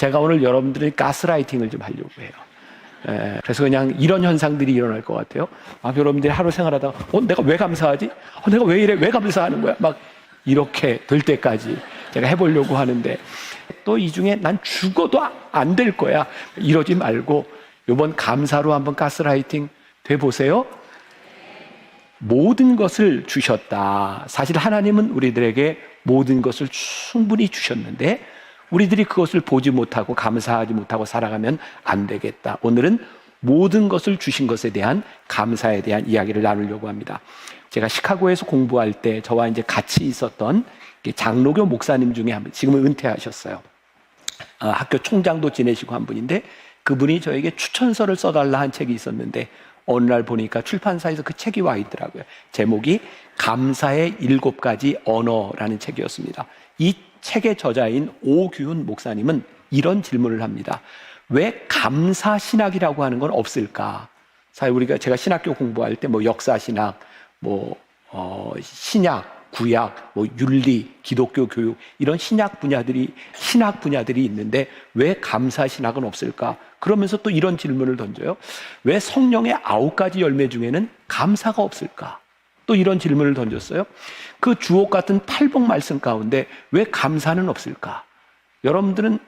제가 오늘 여러분들의 가스라이팅을 좀 하려고 해요. 그래서 그냥 이런 현상들이 일어날 것 같아요. 여러분들이 하루 생활하다가 내가 왜 감사하지? 내가 왜 이래? 왜 감사하는 거야? 막 이렇게 될 때까지 제가 해보려고 하는데, 또 이 중에 난 죽어도 안 될 거야, 이러지 말고 이번 감사로 한번 가스라이팅 돼보세요. 모든 것을 주셨다. 사실 하나님은 우리들에게 모든 것을 충분히 주셨는데 우리들이 그것을 보지 못하고 감사하지 못하고 살아가면 안 되겠다. 오늘은 모든 것을 주신 것에 대한 감사에 대한 이야기를 나누려고 합니다. 제가 시카고에서 공부할 때 저와 이제 같이 있었던 장로교 목사님 중에 한 분, 지금은 은퇴하셨어요. 학교 총장도 지내시고 한 분인데, 그분이 저에게 추천서를 써달라 한 책이 있었는데 어느 날 보니까 출판사에서 그 책이 와 있더라고요. 제목이 감사의 7가지 언어라는 책이었습니다. 이 책의 저자인 오규훈 목사님은 이런 질문을 합니다. 왜 감사 신학이라고 하는 건 없을까? 사실 제가 신학교 공부할 때 역사 신학, 신약, 구약, 윤리, 기독교 교육, 이런 신학 분야들이 있는데 왜 감사 신학은 없을까? 그러면서 또 이런 질문을 던져요. 왜 성령의 9가지 열매 중에는 감사가 없을까? 또 이런 질문을 던졌어요. 그 주옥 같은 팔복 말씀 가운데 왜 감사는 없을까? 여러분들은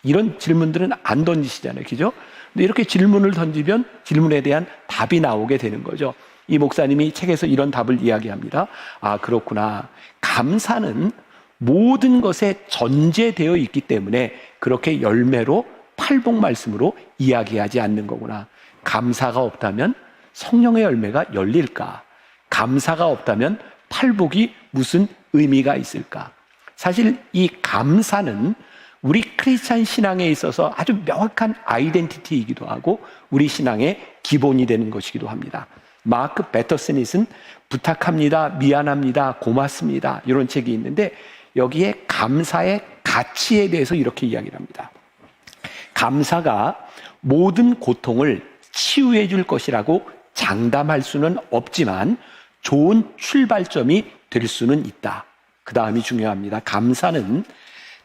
이런 질문들은 안 던지시잖아요. 그죠? 근데 이렇게 질문을 던지면 질문에 대한 답이 나오게 되는 거죠. 이 목사님이 책에서 이런 답을 이야기합니다. 그렇구나. 감사는 모든 것에 전제되어 있기 때문에 그렇게 열매로 팔복 말씀으로 이야기하지 않는 거구나. 감사가 없다면 성령의 열매가 열릴까? 감사가 없다면 팔복이 무슨 의미가 있을까? 사실 이 감사는 우리 크리스찬 신앙에 있어서 아주 명확한 아이덴티티이기도 하고 우리 신앙의 기본이 되는 것이기도 합니다. 마크 배터슨이 쓴 부탁합니다, 미안합니다, 고맙습니다, 이런 책이 있는데 여기에 감사의 가치에 대해서 이렇게 이야기를 합니다. 감사가 모든 고통을 치유해 줄 것이라고 장담할 수는 없지만 좋은 출발점이 될 수는 있다. 그 다음이 중요합니다. 감사는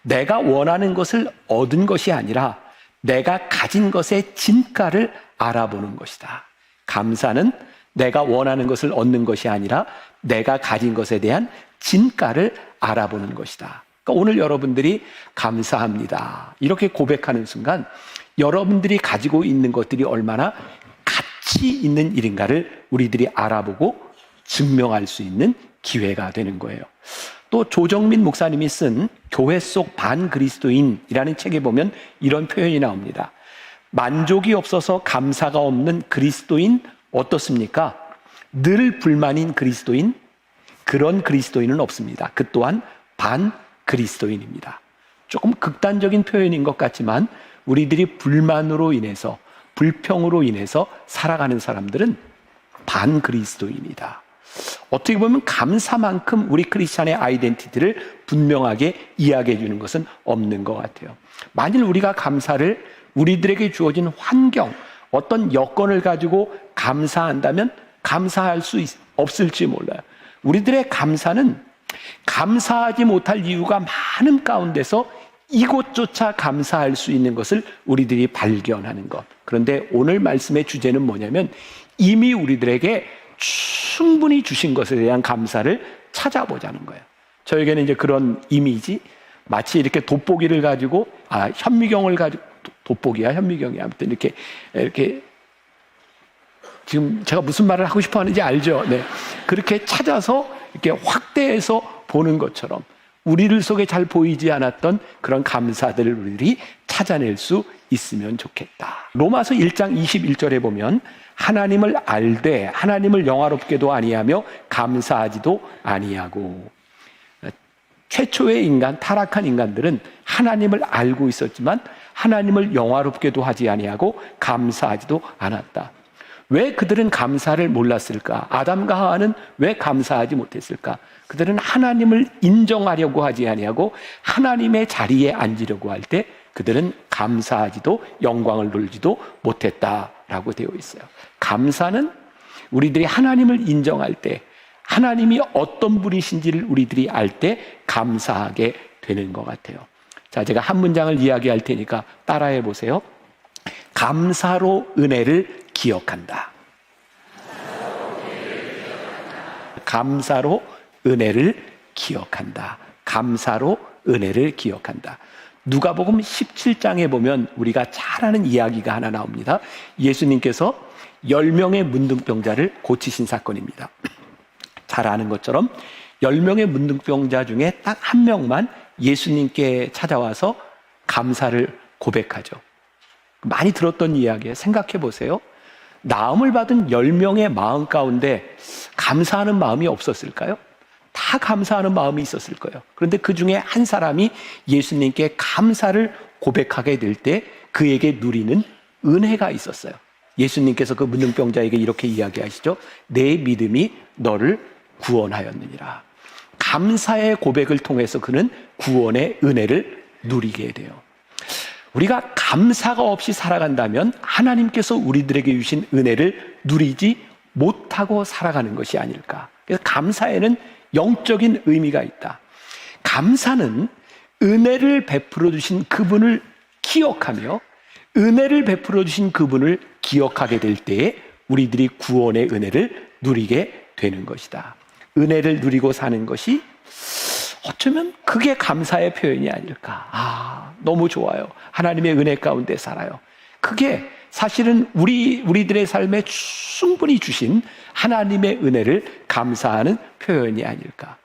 내가 원하는 것을 얻은 것이 아니라 내가 가진 것의 진가를 알아보는 것이다. 감사는 내가 원하는 것을 얻는 것이 아니라 내가 가진 것에 대한 진가를 알아보는 것이다. 그러니까 오늘 여러분들이 감사합니다, 이렇게 고백하는 순간 여러분들이 가지고 있는 것들이 얼마나 가치 있는 일인가를 우리들이 알아보고 증명할 수 있는 기회가 되는 거예요. 또 조정민 목사님이 쓴 교회 속 반그리스도인이라는 책에 보면 이런 표현이 나옵니다. 만족이 없어서 감사가 없는 그리스도인 어떻습니까? 늘 불만인 그리스도인, 그런 그리스도인은 없습니다. 그 또한 반그리스도인입니다. 조금 극단적인 표현인 것 같지만 우리들이 불만으로 인해서, 불평으로 인해서 살아가는 사람들은 반그리스도인이다. 어떻게 보면 감사만큼 우리 크리스찬의 아이덴티티를 분명하게 이야기해 주는 것은 없는 것 같아요. 만일 우리가 감사를 우리들에게 주어진 환경, 어떤 여건을 가지고 감사한다면 감사할 수 없을지 몰라요. 우리들의 감사는 감사하지 못할 이유가 많은 가운데서 이것조차 감사할 수 있는 것을 우리들이 발견하는 것. 그런데 오늘 말씀의 주제는 뭐냐면 이미 우리들에게 충분히 주신 것에 대한 감사를 찾아보자는 거예요. 저에게는 이제 그런 이미지, 마치 이렇게 돋보기를 가지고, 현미경을 가지고, 돋보기야, 현미경이야. 아무튼 이렇게, 지금 제가 무슨 말을 하고 싶어 하는지 알죠? 네. 그렇게 찾아서 이렇게 확대해서 보는 것처럼 우리를 속에 잘 보이지 않았던 그런 감사들을 우리들이 찾아낼 수 있으면 좋겠다. 로마서 1장 21절에 보면 하나님을 알되 하나님을 영화롭게도 아니하며 감사하지도 아니하고, 최초의 인간, 타락한 인간들은 하나님을 알고 있었지만 하나님을 영화롭게도 하지 아니하고 감사하지도 않았다. 왜 그들은 감사를 몰랐을까? 아담과 하와는 왜 감사하지 못했을까? 그들은 하나님을 인정하려고 하지 아니하고 하나님의 자리에 앉으려고 할 때 그들은 감사하지도 영광을 돌지도 못했다라고 되어 있어요. 감사는 우리들이 하나님을 인정할 때, 하나님이 어떤 분이신지를 우리들이 알 때 감사하게 되는 것 같아요. 자, 제가 한 문장을 이야기할 테니까 따라해 보세요. 감사로 은혜를 기억한다. 감사로 은혜를 기억한다. 감사로 은혜를 기억한다. 누가복음 17장에 보면 우리가 잘 아는 이야기가 하나 나옵니다. 예수님께서 10명의 문둥병자를 고치신 사건입니다. 잘 아는 것처럼 10명의 문둥병자 중에 딱 한 명만 예수님께 찾아와서 감사를 고백하죠. 많이 들었던 이야기예요. 생각해 보세요. 나음을 받은 10명의 마음 가운데 감사하는 마음이 없었을까요? 다 감사하는 마음이 있었을 거예요. 그런데 그 중에 한 사람이 예수님께 감사를 고백하게 될 때 그에게 누리는 은혜가 있었어요. 예수님께서 그 문둥병자에게 이렇게 이야기하시죠. 내 믿음이 너를 구원하였느니라. 감사의 고백을 통해서 그는 구원의 은혜를 누리게 돼요. 우리가 감사가 없이 살아간다면 하나님께서 우리들에게 주신 은혜를 누리지 못하고 살아가는 것이 아닐까. 그래서 감사에는 영적인 의미가 있다. 감사는 은혜를 베풀어 주신 그분을 기억하며 은혜를 베풀어 주신 그분을 기억하게 될 때에 우리들이 구원의 은혜를 누리게 되는 것이다. 은혜를 누리고 사는 것이 어쩌면 그게 감사의 표현이 아닐까. 너무 좋아요. 하나님의 은혜 가운데 살아요. 그게 사실은 우리들의 삶에 충분히 주신 하나님의 은혜를 감사하는 표현이 아닐까.